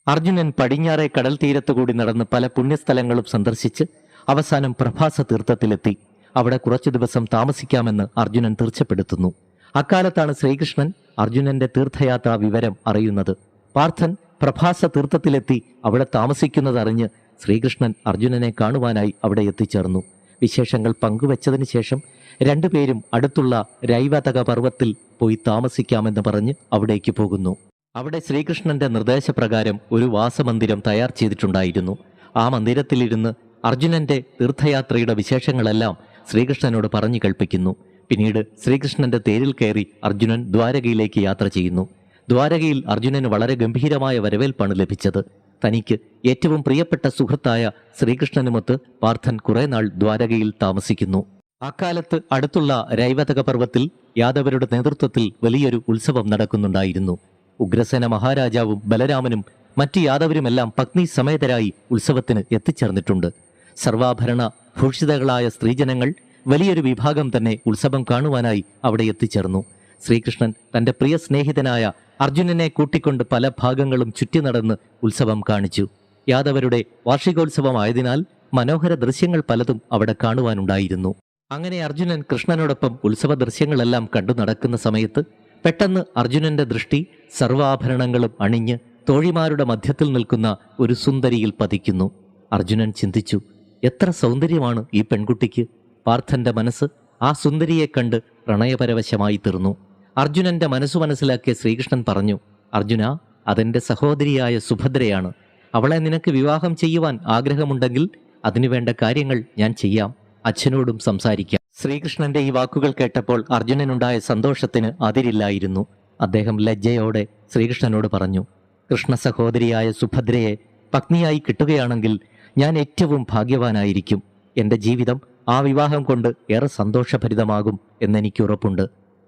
അർജുനൻ പടിഞ്ഞാറെ കടൽ തീരത്തുകൂടി നടന്ന് പല പുണ്യസ്ഥലങ്ങളും സന്ദർശിച്ച് അവസാനം പ്രഭാസ തീർത്ഥത്തിലെത്തി. അവിടെ കുറച്ചു ദിവസം താമസിക്കാമെന്ന് അർജുനൻ തീർച്ചപ്പെടുത്തുന്നു. അക്കാലത്താണ് ശ്രീകൃഷ്ണൻ അർജുനന്റെ തീർത്ഥയാത്രാ വിവരം അറിയുന്നത്. പാർത്ഥൻ പ്രഭാസ തീർത്ഥത്തിലെത്തി അവിടെ താമസിക്കുന്നതറിഞ്ഞ് ശ്രീകൃഷ്ണൻ അർജുനനെ കാണുവാനായി അവിടെ എത്തിച്ചേർന്നു. വിശേഷങ്ങൾ പങ്കുവച്ചതിന് ശേഷം രണ്ടുപേരും അടുത്തുള്ള രൈവതക പർവ്വത്തിൽ പോയി താമസിക്കാമെന്ന് പറഞ്ഞ് അവിടേക്ക് പോകുന്നു. അവിടെ ശ്രീകൃഷ്ണന്റെ നിർദ്ദേശപ്രകാരം ഒരു വാസമന്ദിരം തയ്യാർ ചെയ്തിട്ടുണ്ടായിരുന്നു. ആ മന്ദിരത്തിലിരുന്ന് അർജുനന്റെ തീർത്ഥയാത്രയുടെ വിശേഷങ്ങളെല്ലാം ശ്രീകൃഷ്ണനോട് പറഞ്ഞു കൽപ്പിക്കുന്നു. പിന്നീട് ശ്രീകൃഷ്ണന്റെ തേരിൽ കയറി അർജുനൻ ദ്വാരകയിലേക്ക് യാത്ര ചെയ്യുന്നു. ദ്വാരകയിൽ അർജുനന് വളരെ ഗംഭീരമായ വരവേൽപ്പാണ് ലഭിച്ചത്. തനിക്ക് ഏറ്റവും പ്രിയപ്പെട്ട സുഹൃത്തായ ശ്രീകൃഷ്ണനുമൊത്ത് പാർത്ഥൻ കുറെ നാൾ ദ്വാരകയിൽ താമസിക്കുന്നു. അക്കാലത്ത് അടുത്തുള്ള രൈവതക പർവ്വത്തിൽ യാദവരുടെ നേതൃത്വത്തിൽ വലിയൊരു ഉത്സവം നടക്കുന്നുണ്ടായിരുന്നു. ഉഗ്രസേന മഹാരാജാവും ബലരാമനും മറ്റ് യാദവരുമെല്ലാം പത്നി സമേതരായി ഉത്സവത്തിന് എത്തിച്ചേർന്നിട്ടുണ്ട്. സർവാഭരണ ഭൂഷിതകളായ സ്ത്രീജനങ്ങൾ വലിയൊരു വിഭാഗം തന്നെ ഉത്സവം കാണുവാനായി അവിടെ എത്തിച്ചേർന്നു. ശ്രീകൃഷ്ണൻ തന്റെ പ്രിയ സ്നേഹിതനായ അർജുനനെ കൂട്ടിക്കൊണ്ട് പല ഭാഗങ്ങളും ചുറ്റി നടന്ന് ഉത്സവം കാണിച്ചു. യാദവരുടെ വാർഷികോത്സവമായതിനാൽ മനോഹര ദൃശ്യങ്ങൾ പലതും അവിടെ കാണുവാനുണ്ടായിരുന്നു. അങ്ങനെ അർജുനൻ കൃഷ്ണനോടൊപ്പം ഉത്സവ ദൃശ്യങ്ങളെല്ലാം കണ്ടു നടക്കുന്ന സമയത്ത് പെട്ടെന്ന് അർജുനന്റെ ദൃഷ്ടി സർവാഭരണങ്ങളും അണിഞ്ഞ് തോഴിമാരുടെ മധ്യത്തിൽ നിൽക്കുന്ന ഒരു സുന്ദരിയിൽ പതിക്കുന്നു. അർജുനൻ ചിന്തിച്ചു, എത്ര സൗന്ദര്യമാണ് ഈ പെൺകുട്ടിക്ക്. പാർത്ഥന്റെ മനസ്സ് ആ സുന്ദരിയെ കണ്ട് പ്രണയപരവശമായി തീർന്നു. അർജുനന്റെ മനസ്സു മനസ്സിലാക്കിയ ശ്രീകൃഷ്ണൻ പറഞ്ഞു, അർജുന, അതെന്റെ സഹോദരിയായ സുഭദ്രയാണ്. അവളെ നിനക്ക് വിവാഹം ചെയ്യുവാൻ ആഗ്രഹമുണ്ടെങ്കിൽ അതിനുവേണ്ട കാര്യങ്ങൾ ഞാൻ ചെയ്യാം. അച്ഛനോടും സംസാരിക്കാം. ശ്രീകൃഷ്ണന്റെ ഈ വാക്കുകൾ കേട്ടപ്പോൾ അർജുനനുണ്ടായ സന്തോഷത്തിന് അതിരില്ലായിരുന്നു. അദ്ദേഹം ലജ്ജയോടെ ശ്രീകൃഷ്ണനോട് പറഞ്ഞു, കൃഷ്ണ സഹോദരിയായ സുഭദ്രയെ പത്നിയായി കിട്ടുകയാണെങ്കിൽ ഞാൻ ഏറ്റവും ഭാഗ്യവാനായിരിക്കും. എൻ്റെ ജീവിതം ആ വിവാഹം കൊണ്ട് ഏറെ സന്തോഷഭരിതമാകും എന്നെനിക്ക് ഉറപ്പുണ്ട്.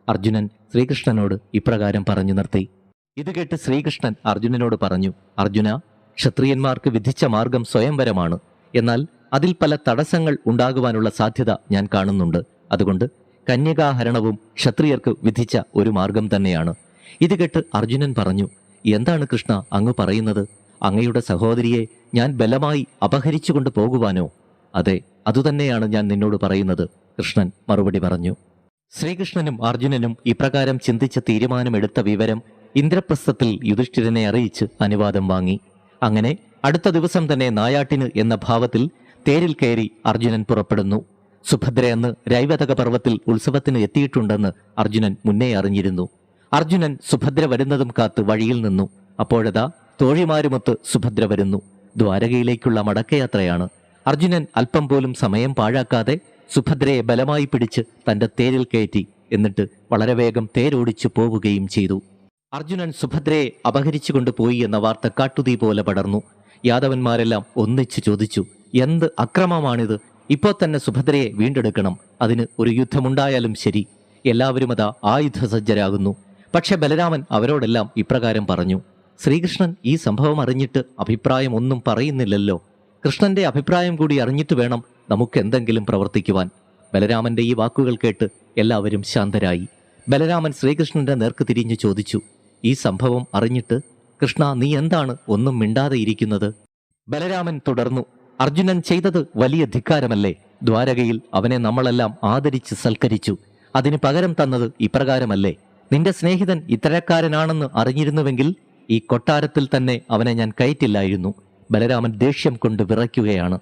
അർജുനൻ ശ്രീകൃഷ്ണനോട് ഇപ്രകാരം പറഞ്ഞു നിർത്തി. ഇത് കേട്ട് ശ്രീകൃഷ്ണൻ അർജുനനോട് പറഞ്ഞു, അർജുന, ക്ഷത്രിയന്മാർക്ക് വിധിച്ച മാർഗം സ്വയംവരമാണ്. എന്നാൽ അതിൽ പല തടസ്സങ്ങൾ ഉണ്ടാകുവാനുള്ള സാധ്യത ഞാൻ കാണുന്നുണ്ട്. അതുകൊണ്ട് കന്യകാഹരണവും ക്ഷത്രിയർക്ക് വിധിച്ച ഒരു മാർഗം തന്നെയാണ്. ഇത് കേട്ട് അർജുനൻ പറഞ്ഞു, എന്താണ് കൃഷ്ണ അങ്ങ് പറയുന്നത്? അങ്ങയുടെ സഹോദരിയെ ഞാൻ ബലമായി അപഹരിച്ചുകൊണ്ട് പോകുവാനോ? അതെ, അതുതന്നെയാണ് ഞാൻ നിന്നോട് പറയുന്നത്, കൃഷ്ണൻ മറുപടി പറഞ്ഞു. ശ്രീകൃഷ്ണനും അർജുനനും ഇപ്രകാരം ചിന്തിച്ച് തീരുമാനമെടുത്ത വിവരം ഇന്ദ്രപ്രസ്ഥത്തിൽ യുധിഷ്ഠിരനെ അറിയിച്ച് അനുവാദം വാങ്ങി. അങ്ങനെ അടുത്ത ദിവസം തന്നെ നായാട്ടിന് എന്ന ഭാവത്തിൽ തേരിൽ കയറി അർജുനൻ പുറപ്പെടുന്നു. സുഭദ്ര അന്ന് രൈവതക പർവ്വത്തിൽ ഉത്സവത്തിന് എത്തിയിട്ടുണ്ടെന്ന് അർജുനൻ മുന്നേ അറിഞ്ഞിരുന്നു. അർജുനൻ സുഭദ്ര വരുന്നതും കാത്ത് വഴിയിൽ നിന്നു. അപ്പോഴതാ തോഴിമാരുമൊത്ത് സുഭദ്ര വരുന്നു. ദ്വാരകയിലേക്കുള്ള മടക്കയാത്രയാണ്. അർജുനൻ അല്പം പോലും സമയം പാഴാക്കാതെ സുഭദ്രയെ ബലമായി പിടിച്ച് തന്റെ തേരിൽ കയറ്റി. എന്നിട്ട് വളരെ വേഗം തേരോടിച്ചു പോവുകയും ചെയ്തു. അർജുനൻ സുഭദ്രയെ അപഹരിച്ചു കൊണ്ടുപോയി എന്ന വാർത്ത കാട്ടുതീ പോലെ പടർന്നു. യാദവന്മാരെല്ലാം ഒന്നിച്ചു ചോദിച്ചു, എന്ത് അക്രമമാണിത്? ഇപ്പോൾ തന്നെ സുഭദ്രയെ വീണ്ടെടുക്കണം. അതിന് ഒരു യുദ്ധമുണ്ടായാലും ശരി. എല്ലാവരും അതാ ആയുധസജ്ജരാകുന്നു. പക്ഷെ ബലരാമൻ അവരോടെല്ലാം ഇപ്രകാരം പറഞ്ഞു, ശ്രീകൃഷ്ണൻ ഈ സംഭവം അറിഞ്ഞിട്ട് അഭിപ്രായം ഒന്നും പറയുന്നില്ലല്ലോ. കൃഷ്ണന്റെ അഭിപ്രായം കൂടി അറിഞ്ഞിട്ട് വേണം നമുക്ക് എന്തെങ്കിലും പ്രവർത്തിക്കുവാൻ. ബലരാമന്റെ ഈ വാക്കുകൾ കേട്ട് എല്ലാവരും ശാന്തരായി. ബലരാമൻ ശ്രീകൃഷ്ണന്റെ നേർക്ക് തിരിഞ്ഞു ചോദിച്ചു, ഈ സംഭവം അറിഞ്ഞിട്ട് കൃഷ്ണ നീ എന്താണ് ഒന്നും മിണ്ടാതെ ഇരിക്കുന്നത്? ബലരാമൻ തുടർന്നു, അർജുനൻ ചെയ്തത് വലിയ ധിക്കാരമല്ലേ? ദ്വാരകയിൽ അവനെ നമ്മളെല്ലാം ആദരിച്ച് സൽക്കരിച്ചു. അതിന് പകരം തന്നത് ഇപ്രകാരമല്ലേ? നിന്റെ സ്നേഹിതൻ ഇത്തരക്കാരനാണെന്ന് അറിഞ്ഞിരുന്നുവെങ്കിൽ ഈ കൊട്ടാരത്തിൽ തന്നെ അവനെ ഞാൻ കയറ്റില്ലായിരുന്നു. ബലരാമൻ ദേഷ്യം കൊണ്ട് വിറയ്ക്കുകയാണ്.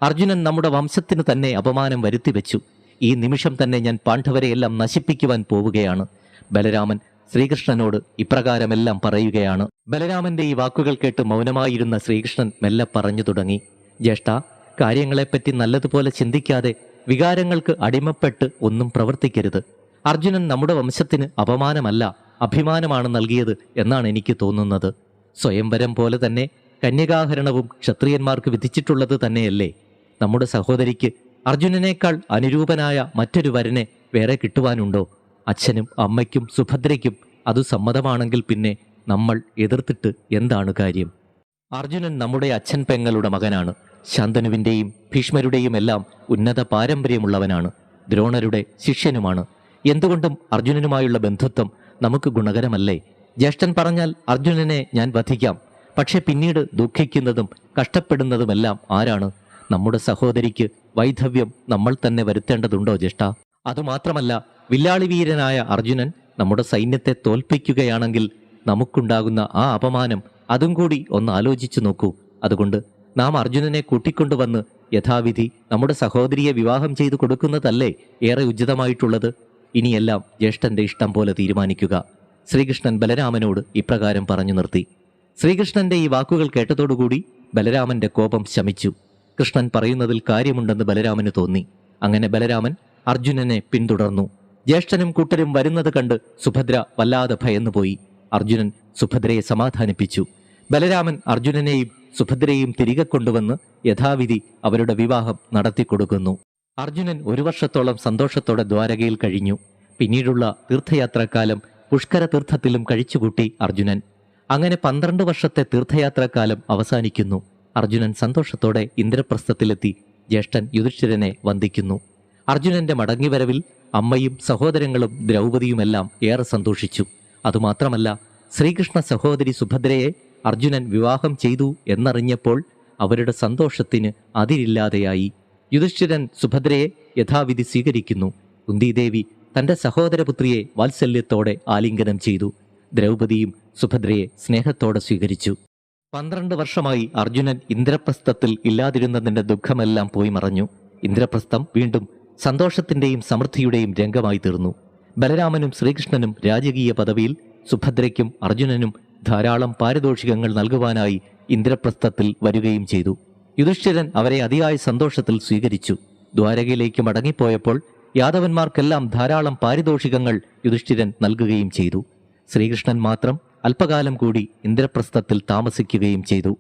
അർജുനൻ നമ്മുടെ വംശത്തിന് തന്നെ അപമാനം വരുത്തിവെച്ചു. ഈ നിമിഷം തന്നെ ഞാൻ പാണ്ഡവരെയെല്ലാം നശിപ്പിക്കുവാൻ പോവുകയാണ്. ബലരാമൻ ശ്രീകൃഷ്ണനോട് ഇപ്രകാരമെല്ലാം പറയുകയാണ്. ബലരാമന്റെ ഈ വാക്കുകൾ കേട്ട് മൗനമായിരുന്ന ശ്രീകൃഷ്ണൻ മെല്ലെ പറഞ്ഞു തുടങ്ങി, ജ്യേഷ്ഠ, കാര്യങ്ങളെപ്പറ്റി നല്ലതുപോലെ ചിന്തിക്കാതെ വികാരങ്ങൾക്ക് അടിമപ്പെട്ട് ഒന്നും പ്രവർത്തിക്കരുത്. അർജുനൻ നമ്മുടെ വംശത്തിന് അപമാനമല്ല, അഭിമാനമാണ് നൽകിയത് എന്നാണ് എനിക്ക് തോന്നുന്നത്. സ്വയംവരം പോലെ തന്നെ കന്യകാഹരണവും ക്ഷത്രിയന്മാർക്ക് വിധിച്ചിട്ടുള്ളത് തന്നെയല്ലേ? നമ്മുടെ സഹോദരിക്ക് അർജുനനേക്കാൾ അനുരൂപനായ മറ്റൊരു വരനെ വേറെ കിട്ടുവാനുണ്ടോ? അച്ഛനും അമ്മയ്ക്കും സുഭദ്രയ്ക്കും അത് സമ്മതമാണെങ്കിൽ പിന്നെ നമ്മൾ എതിർത്തിട്ട് എന്താണ് കാര്യം? അർജുനൻ നമ്മുടെ അച്ഛൻ പെങ്ങളുടെ മകനാണ്. ശാന്തനുവിൻ്റെയും ഭീഷ്മരുടെയും എല്ലാം ഉന്നത പാരമ്പര്യമുള്ളവനാണ്. ദ്രോണരുടെ ശിഷ്യനുമാണ്. എന്തുകൊണ്ടും അർജുനനുമായുള്ള ബന്ധുത്വം നമുക്ക് ഗുണകരമല്ലേ? ജ്യേഷ്ഠൻ പറഞ്ഞാൽ അർജുനനെ ഞാൻ വധിക്കാം. പക്ഷെ പിന്നീട് ദുഃഖിക്കുന്നതും കഷ്ടപ്പെടുന്നതുമെല്ലാം ആരാണ്? നമ്മുടെ സഹോദരിക്ക് വൈധവ്യം നമ്മൾ തന്നെ വരുത്തേണ്ടതുണ്ടോ ജ്യേഷ്ഠ? അതുമാത്രമല്ല, വില്ലാളി വീരനായ അർജുനൻ നമ്മുടെ സൈന്യത്തെ തോൽപ്പിക്കുകയാണെങ്കിൽ നമുക്കുണ്ടാകുന്ന ആ അപമാനം അതും കൂടി ഒന്ന് ആലോചിച്ചു നോക്കൂ. അതുകൊണ്ട് നാം അർജുനനെ കൂട്ടിക്കൊണ്ടുവന്ന് യഥാവിധി നമ്മുടെ സഹോദരിയെ വിവാഹം ചെയ്തു കൊടുക്കുന്നതല്ലേ ഏറെ ഉചിതമായിട്ടുള്ളത്? ഇനിയെല്ലാം ജ്യേഷ്ഠന്റെ ഇഷ്ടം പോലെ തീരുമാനിക്കുക. ശ്രീകൃഷ്ണൻ ബലരാമനോട് ഇപ്രകാരം പറഞ്ഞു നിർത്തി. ശ്രീകൃഷ്ണന്റെ ഈ വാക്കുകൾ കേട്ടതോടുകൂടി ബലരാമന്റെ കോപം ശമിച്ചു. കൃഷ്ണൻ പറയുന്നതിൽ കാര്യമുണ്ടെന്ന് ബലരാമന് തോന്നി. അങ്ങനെ ബലരാമൻ അർജുനനെ പിന്തുടർന്നു. ജ്യേഷ്ഠനും കൂട്ടരും വരുന്നത് കണ്ട് സുഭദ്ര വല്ലാതെ ഭയന്നുപോയി. അർജുനൻ സുഭദ്രയെ സമാധാനിപ്പിച്ചു. ബലരാമൻ അർജുനനെയും സുഭദ്രയെയും തിരികെ കൊണ്ടുവന്ന് യഥാവിധി അവരുടെ വിവാഹം നടത്തിക്കൊടുക്കുന്നു. അർജുനൻ 1 വർഷത്തോളം സന്തോഷത്തോടെ ദ്വാരകയിൽ കഴിഞ്ഞു. പിന്നീടുള്ള തീർത്ഥയാത്രാക്കാലം പുഷ്കര തീർത്ഥത്തിലും കഴിച്ചുകൂട്ടി അർജുനൻ. അങ്ങനെ 12 വർഷത്തെ തീർത്ഥയാത്രാക്കാലം അവസാനിക്കുന്നു. അർജുനൻ സന്തോഷത്തോടെ ഇന്ദ്രപ്രസ്ഥത്തിലെത്തി ജ്യേഷ്ഠൻ യുധിഷ്ഠിരനെ വന്ദിക്കുന്നു. അർജുനന്റെ മടങ്ങിവരവിൽ അമ്മയും സഹോദരങ്ങളും ദ്രൗപദിയുമെല്ലാം ഏറെ സന്തോഷിച്ചു. അതുമാത്രമല്ല, ശ്രീകൃഷ്ണ സഹോദരി സുഭദ്രയെ അർജുനൻ വിവാഹം ചെയ്തു എന്നറിഞ്ഞപ്പോൾ അവരുടെ സന്തോഷത്തിന് അതിരില്ലാതെയായി. യുധിഷ്ഠിരൻ സുഭദ്രയെ യഥാവിധി സ്വീകരിക്കുന്നു. കുന്തിദേവി തന്റെ സഹോദരപുത്രിയെ വാത്സല്യത്തോടെ ആലിംഗനം ചെയ്തു. ദ്രൗപദിയും സുഭദ്രയെ സ്നേഹത്തോടെ സ്വീകരിച്ചു. 12 വർഷമായി അർജുനൻ ഇന്ദ്രപ്രസ്ഥത്തിൽ ഇല്ലാതിരുന്നതിന്റെ ദുഃഖമെല്ലാം പോയി മറഞ്ഞു. ഇന്ദ്രപ്രസ്ഥം വീണ്ടും സന്തോഷത്തിന്റെയും സമൃദ്ധിയുടെയും രംഗമായി തീർന്നു. ബലരാമനും ശ്രീകൃഷ്ണനും രാജകീയ പദവിയിൽ, സുഭദ്രയ്ക്കും അർജുനനും ധാരാളം പാരിതോഷികങ്ങൾ നൽകുവാനായി ഇന്ദ്രപ്രസ്ഥത്തിൽ വരികയും ചെയ്തു. യുധിഷ്ഠിരൻ അവരെ അതിയായ സന്തോഷത്തിൽ സ്വീകരിച്ചു. ദ്വാരകയിലേക്ക് മടങ്ങിപ്പോയപ്പോൾ യാദവന്മാർക്കെല്ലാം ധാരാളം പാരിതോഷികങ്ങൾ യുധിഷ്ഠിരൻ നൽകുകയും ചെയ്തു. ശ്രീകൃഷ്ണൻ മാത്രം അല്പകാലം കൂടി ഇന്ദ്രപ്രസ്ഥത്തിൽ താമസിക്കുകയും ചെയ്തു.